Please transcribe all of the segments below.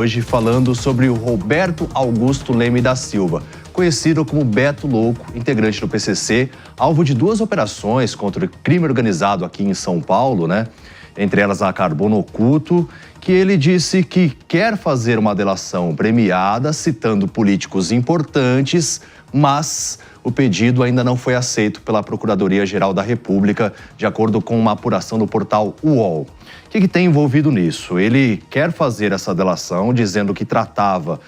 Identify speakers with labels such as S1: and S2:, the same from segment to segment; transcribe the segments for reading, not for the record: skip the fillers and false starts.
S1: Hoje falando sobre o Roberto Augusto Leme da Silva, conhecido como Beto Louco, integrante do PCC, alvo de 2 operações contra o crime organizado aqui em São Paulo, né? Entre elas a Carbono Oculto, que ele disse que quer fazer uma delação premiada, citando políticos importantes, mas o pedido ainda não foi aceito pela Procuradoria-Geral da República, de acordo com uma apuração do portal UOL. O que tem envolvido nisso? Ele quer fazer essa delação, dizendo que tratava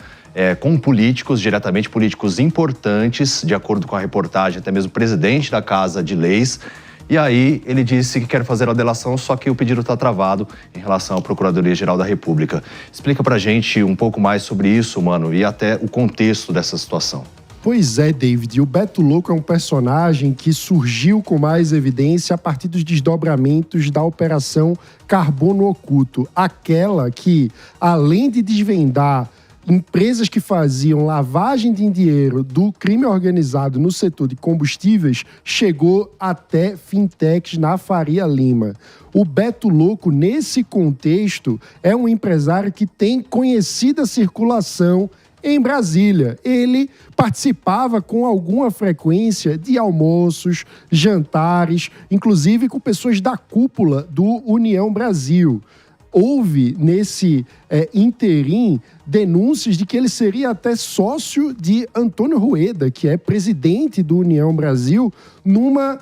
S1: com políticos, diretamente políticos importantes, de acordo com a reportagem, até mesmo presidente da Casa de Leis. E aí ele disse que quer fazer a delação, só que o pedido está travado em relação à Procuradoria-Geral da República. Explica pra gente um pouco mais sobre isso, mano, e até o contexto dessa situação.
S2: Pois é, David, o Beto Louco é um personagem que surgiu com mais evidência a partir dos desdobramentos da Operação Carbono Oculto. Aquela que, além de desvendar empresas que faziam lavagem de dinheiro do crime organizado no setor de combustíveis, chegou até fintechs na Faria Lima. O Beto Louco, nesse contexto, é um empresário que tem conhecida circulação em Brasília. Ele participava com alguma frequência de almoços, jantares, inclusive com pessoas da cúpula do União Brasil. Houve, nesse interim, denúncias de que ele seria até sócio de Antônio Rueda, que é presidente do União Brasil, numa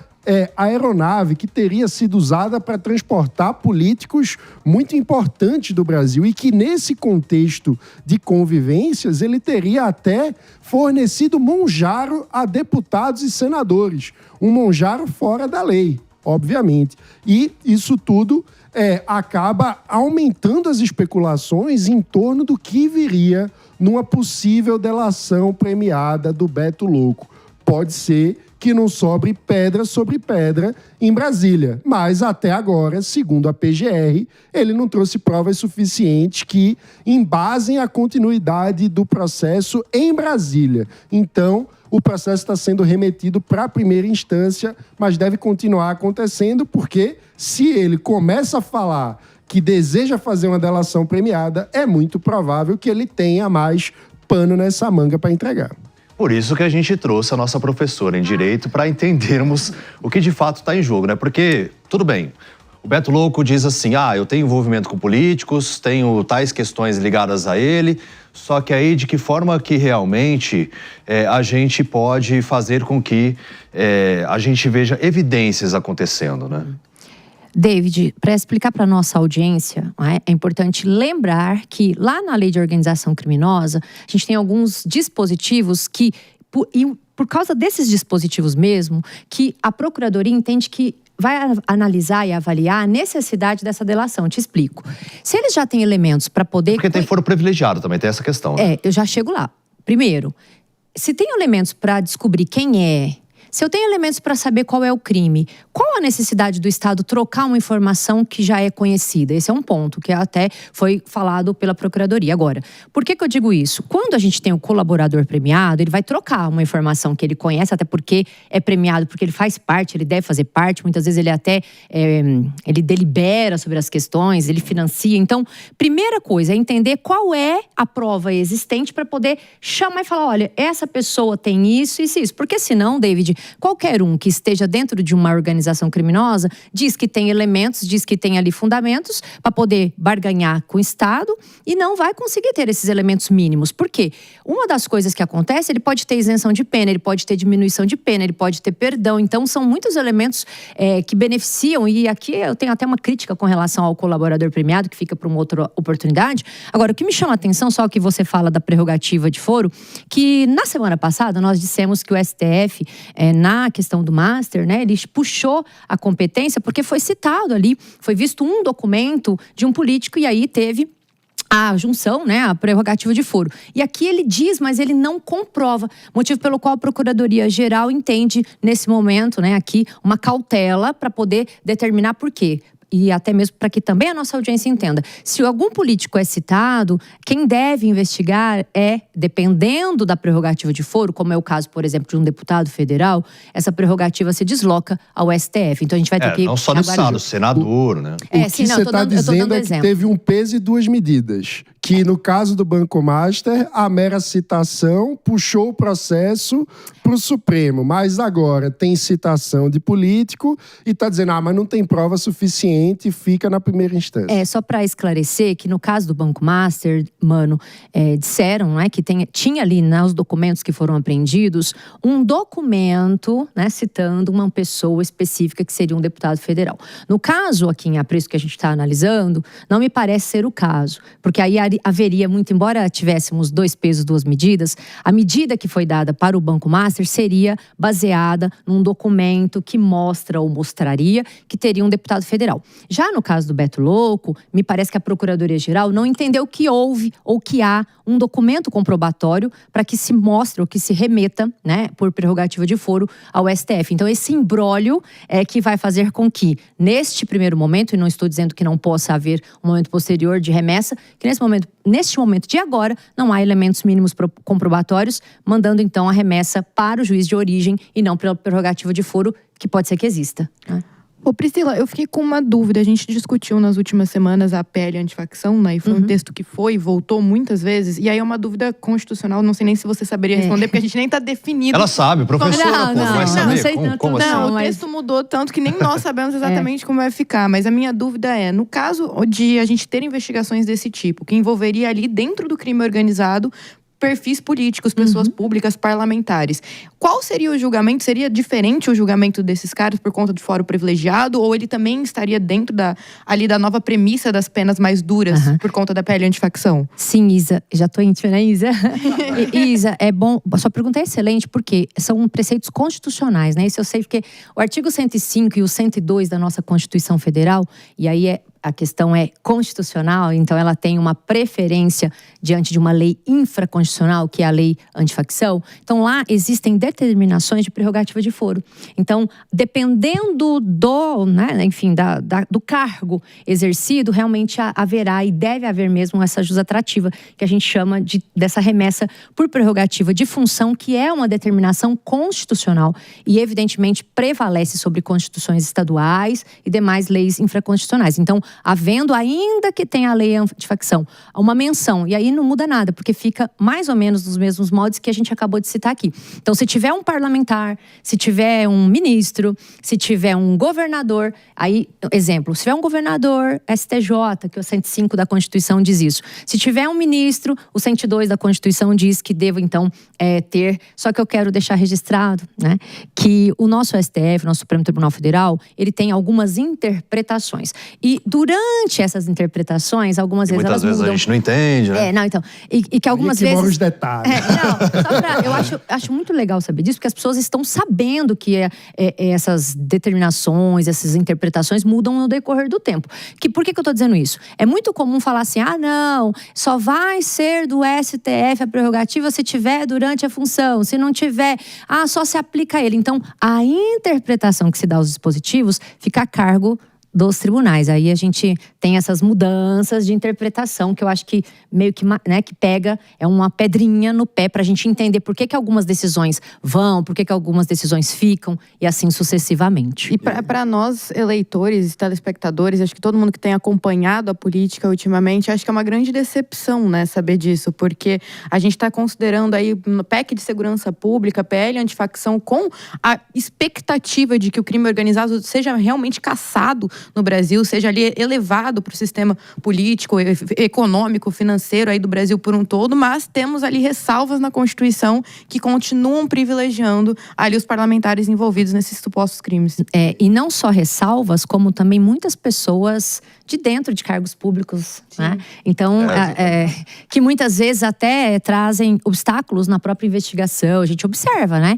S2: aeronave que teria sido usada para transportar políticos muito importantes do Brasil e que, nesse contexto de convivências, ele teria até fornecido monjaro a deputados e senadores. Um monjaro fora da lei, obviamente. E isso tudo acaba aumentando as especulações em torno do que viria numa possível delação premiada do Beto Louco. Pode ser que não sobre pedra sobre pedra em Brasília. Mas, até agora, segundo a PGR, ele não trouxe provas suficientes que embasem a continuidade do processo em Brasília. Então, o processo está sendo remetido para a primeira instância, mas deve continuar acontecendo, porque se ele começa a falar que deseja fazer uma delação premiada, é muito provável que ele tenha mais pano nessa manga para entregar.
S1: Por isso que a gente trouxe a nossa professora em Direito para entendermos o que de fato está em jogo, né? Porque, tudo bem, o Beto Louco diz assim, eu tenho envolvimento com políticos, tenho tais questões ligadas a ele, só que aí de que forma que realmente a gente pode fazer com que a gente veja evidências acontecendo, né?
S3: David, para explicar para a nossa audiência, é importante lembrar que lá na Lei de Organização Criminosa, a gente tem alguns dispositivos que, por causa desses dispositivos mesmo, que a Procuradoria entende que vai analisar e avaliar a necessidade dessa delação. Eu te explico. Se eles já têm elementos para poder...
S1: Porque tem foro privilegiado, também tem essa questão, né?
S3: Eu já chego lá. Primeiro, se tem elementos para descobrir quem é, se eu tenho elementos para saber qual é o crime, qual a necessidade do Estado trocar uma informação que já é conhecida? Esse é um ponto que até foi falado pela Procuradoria. Agora, por que eu digo isso? Quando a gente tem o colaborador premiado, ele vai trocar uma informação que ele conhece, até porque é premiado, porque ele faz parte, ele deve fazer parte. Muitas vezes ele até ele delibera sobre as questões, ele financia. Então, primeira coisa é entender qual é a prova existente para poder chamar e falar, olha, essa pessoa tem isso, isso e isso. Porque senão, David, qualquer um que esteja dentro de uma organização criminosa diz que tem elementos, diz que tem ali fundamentos para poder barganhar com o Estado e não vai conseguir ter esses elementos mínimos. Por quê? Uma das coisas que acontece, ele pode ter isenção de pena, ele pode ter diminuição de pena, ele pode ter perdão. Então, são muitos elementos que beneficiam. E aqui eu tenho até uma crítica com relação ao colaborador premiado, que fica para uma outra oportunidade. Agora, o que me chama a atenção, só que você fala da prerrogativa de foro, que na semana passada nós dissemos que o STF... na questão do master, né, ele puxou a competência porque foi citado ali, foi visto um documento de um político e aí teve a junção, né, a prerrogativa de foro. E aqui ele diz, mas ele não comprova, motivo pelo qual a Procuradoria-Geral entende, nesse momento, né, aqui, uma cautela para poder determinar por quê. E até mesmo para que também a nossa audiência entenda. Se algum político é citado, quem deve investigar dependendo da prerrogativa de foro, como é o caso, por exemplo, de um deputado federal, essa prerrogativa se desloca ao STF. Então a gente vai ter que...
S1: Não só no Estado, senador, né?
S2: O que você está dizendo é que teve um peso e duas medidas. que no caso do Banco Master, a mera citação puxou o processo para o Supremo, mas agora tem citação de político e está dizendo, mas não tem prova suficiente, fica na primeira instância.
S3: Só para esclarecer que no caso do Banco Master, mano, disseram, né, que tinha ali nos documentos que foram apreendidos um documento, né, citando uma pessoa específica que seria um deputado federal. No caso aqui em apreço que a gente está analisando, não me parece ser o caso, porque aí haveria muito, embora tivéssemos 2 pesos, 2 medidas, a medida que foi dada para o Banco Master seria baseada num documento que mostra ou mostraria que teria um deputado federal. Já no caso do Beto Louco, me parece que a Procuradoria-Geral não entendeu que houve ou que há um documento comprobatório para que se mostre ou que se remeta, né, por prerrogativa de foro ao STF. Então, esse imbróglio é que vai fazer com que, neste primeiro momento, e não estou dizendo que não possa haver um momento posterior de remessa, que neste momento de agora, não há elementos mínimos comprobatórios, mandando então a remessa para o juiz de origem e não pela prerrogativa de foro, que pode ser que exista, né?
S4: Ô Priscila, eu fiquei com uma dúvida. A gente discutiu nas últimas semanas a PL antifacção, né? E foi um texto que foi e voltou muitas vezes. E aí é uma dúvida constitucional, não sei nem se você saberia responder, porque a gente nem tá definido.
S1: Ela sabe, professora, vai saber.
S3: Não sei tanto,
S1: como assim?
S4: Não, o texto mudou tanto que nem nós sabemos exatamente como vai ficar. Mas a minha dúvida é, no caso de a gente ter investigações desse tipo, que envolveria ali dentro do crime organizado perfis políticos, pessoas públicas, parlamentares. Qual seria o julgamento? Seria diferente o julgamento desses caras por conta do fórum privilegiado? Ou ele também estaria dentro da nova premissa das penas mais duras por conta da PL antifacção?
S3: Sim, Isa. Já tô íntima, né, Isa? Isa, é bom. A sua pergunta é excelente, porque são preceitos constitucionais, né? Isso eu sei porque o artigo 105 e o 102 da nossa Constituição Federal, e aí a questão é constitucional, então ela tem uma preferência diante de uma lei infraconstitucional, que é a lei antifacção. Então lá existem determinações de prerrogativa de foro. Então, dependendo do, né, enfim, do cargo exercido, realmente haverá e deve haver mesmo essa jusatrativa, que a gente chama dessa remessa por prerrogativa de função, que é uma determinação constitucional e evidentemente prevalece sobre constituições estaduais e demais leis infraconstitucionais. Então, havendo, ainda que tenha a lei antifacção, uma menção, e aí não muda nada, porque fica mais ou menos dos mesmos modos que a gente acabou de citar aqui. Então, se tiver um parlamentar, se tiver um ministro, se tiver um governador, aí, exemplo, se tiver um governador, STJ, que o 105 da Constituição diz isso. Se tiver um ministro, o 102 da Constituição diz que devo, então, ter. Só que eu quero deixar registrado, né, que o nosso STF, o nosso Supremo Tribunal Federal, ele tem algumas interpretações. E durante essas interpretações, algumas vezes elas mudam.
S1: Muitas vezes a gente não entende, né?
S3: Não, então. E que algumas vezes.
S2: Os detalhes.
S3: Eu acho muito legal saber disso, porque as pessoas estão sabendo que essas determinações, essas interpretações mudam no decorrer do tempo. Por que eu tô dizendo isso? É muito comum falar assim, não, só vai ser do STF a prerrogativa se tiver durante a função. Se não tiver, só se aplica a ele. Então, a interpretação que se dá aos dispositivos fica a cargo dos tribunais. Aí a gente tem essas mudanças de interpretação que eu acho que meio que, né, que pega, é uma pedrinha no pé pra gente entender por que algumas decisões vão, por que algumas decisões ficam e assim sucessivamente.
S4: E para nós, eleitores e telespectadores, acho que todo mundo que tem acompanhado a política ultimamente, acho que é uma grande decepção, né, saber disso, porque a gente está considerando aí no PEC de segurança pública, PL antifacção, com a expectativa de que o crime organizado seja realmente caçado no Brasil, seja ali elevado para o sistema político, econômico, financeiro aí do Brasil por um todo, mas temos ali ressalvas na Constituição que continuam privilegiando ali os parlamentares envolvidos nesses supostos crimes.
S3: E não só ressalvas, como também muitas pessoas de dentro de cargos públicos, né? Então, que muitas vezes até trazem obstáculos na própria investigação. A gente observa, né?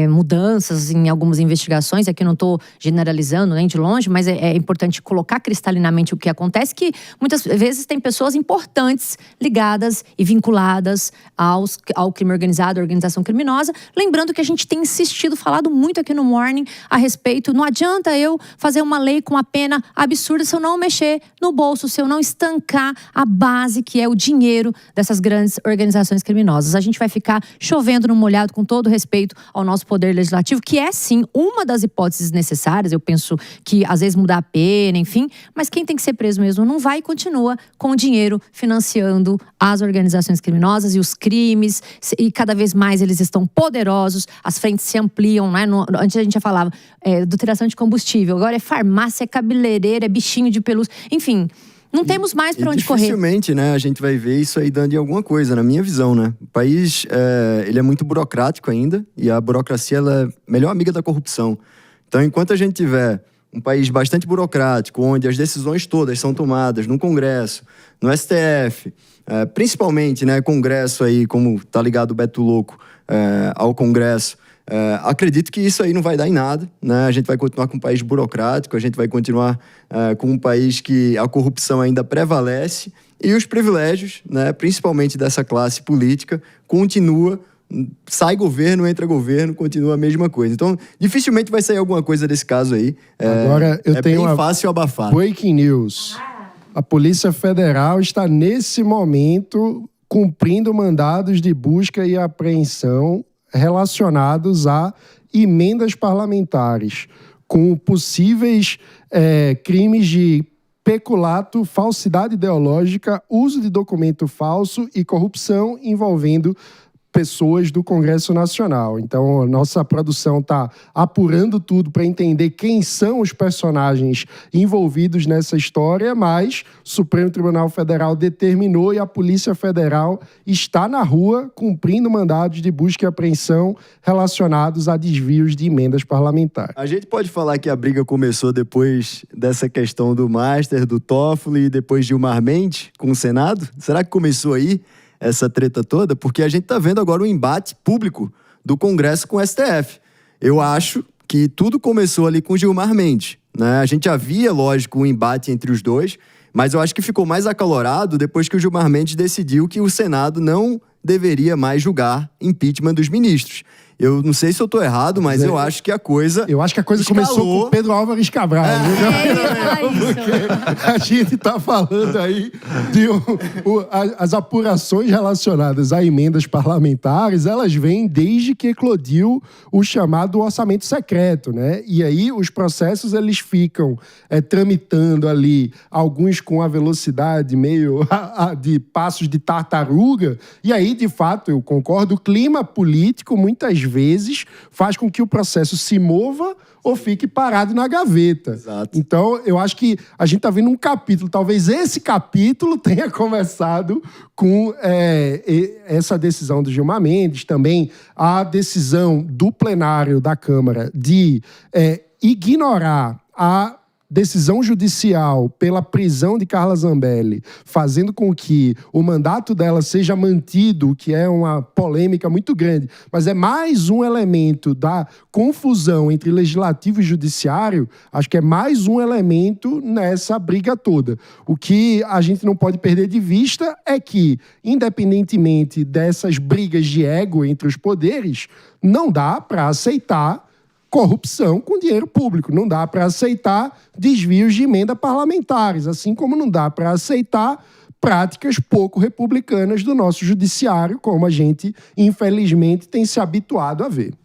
S3: Mudanças em algumas investigações, aqui não estou generalizando nem de longe, mas é importante colocar cristalinamente o que acontece, que muitas vezes tem pessoas importantes ligadas e vinculadas ao crime organizado, à organização criminosa. Lembrando que a gente tem insistido, falado muito aqui no Morning a respeito, não adianta eu fazer uma lei com uma pena absurda se eu não mexer no bolso, se eu não estancar a base que é o dinheiro dessas grandes organizações criminosas. A gente vai ficar chovendo no molhado, com todo respeito ao nosso poder legislativo, que é sim uma das hipóteses necessárias. Eu penso que às vezes mudar pena, enfim. Mas quem tem que ser preso mesmo não vai e continua com o dinheiro financiando as organizações criminosas e os crimes. E cada vez mais eles estão poderosos, as frentes se ampliam, né? Antes a gente já falava adulteração de combustível, agora é farmácia, é cabeleireira, é bichinho de pelúcia, enfim. Não temos mais para onde correr.
S5: Dificilmente, né, a gente vai ver isso aí dando em alguma coisa, na minha visão, né? O país, ele é muito burocrático ainda, e a burocracia, ela é a melhor amiga da corrupção. Então, enquanto a gente tiver um país bastante burocrático, onde as decisões todas são tomadas no Congresso, no STF, principalmente, né, Congresso aí, como tá ligado o Beto Louco ao Congresso, acredito que isso aí não vai dar em nada, né? A gente vai continuar com um país burocrático, a gente vai continuar com um país que a corrupção ainda prevalece e os privilégios, né, principalmente dessa classe política, continua. Sai governo, entra governo, continua a mesma coisa. Então, dificilmente vai sair alguma coisa desse caso aí.
S2: Agora, eu tenho
S5: bem fácil abafar.
S2: Breaking news. A Polícia Federal está, nesse momento, cumprindo mandados de busca e apreensão relacionados a emendas parlamentares, com possíveis crimes de peculato, falsidade ideológica, uso de documento falso e corrupção envolvendo pessoas do Congresso Nacional. Então, nossa produção está apurando tudo para entender quem são os personagens envolvidos nessa história, mas o Supremo Tribunal Federal determinou e a Polícia Federal está na rua cumprindo mandados de busca e apreensão relacionados a desvios de emendas parlamentares.
S5: A gente pode falar que a briga começou depois dessa questão do Master, do Toffoli e depois de Gilmar Mendes com o Senado? Será que começou aí essa treta toda? Porque a gente está vendo agora um embate público do Congresso com o STF. Eu acho que tudo começou ali com Gilmar Mendes, né? A gente havia, lógico, um embate entre os dois, mas eu acho que ficou mais acalorado depois que o Gilmar Mendes decidiu que o Senado não deveria mais julgar impeachment dos ministros. Eu não sei se eu tô errado, mas eu acho que a coisa
S2: escalou. Começou com Pedro Álvares Cabral. A gente tá falando aí de as apurações relacionadas a emendas parlamentares, elas vêm desde que eclodiu o chamado orçamento secreto, né? E aí os processos, eles ficam tramitando ali, alguns com a velocidade meio de passos de tartaruga, e aí, de fato, eu concordo, o clima político, muitas vezes, faz com que o processo se mova ou fique parado na gaveta.
S5: Exato.
S2: Então, eu acho que a gente está vendo um capítulo, talvez esse capítulo tenha começado com essa decisão do Gilmar Mendes, também a decisão do plenário da Câmara de ignorar a decisão judicial pela prisão de Carla Zambelli, fazendo com que o mandato dela seja mantido, que é uma polêmica muito grande, mas é mais um elemento da confusão entre legislativo e judiciário, acho que é mais um elemento nessa briga toda. O que a gente não pode perder de vista é que, independentemente dessas brigas de ego entre os poderes, não dá para aceitar corrupção com dinheiro público. Não dá para aceitar desvios de emenda parlamentares, assim como não dá para aceitar práticas pouco republicanas do nosso judiciário, como a gente, infelizmente, tem se habituado a ver.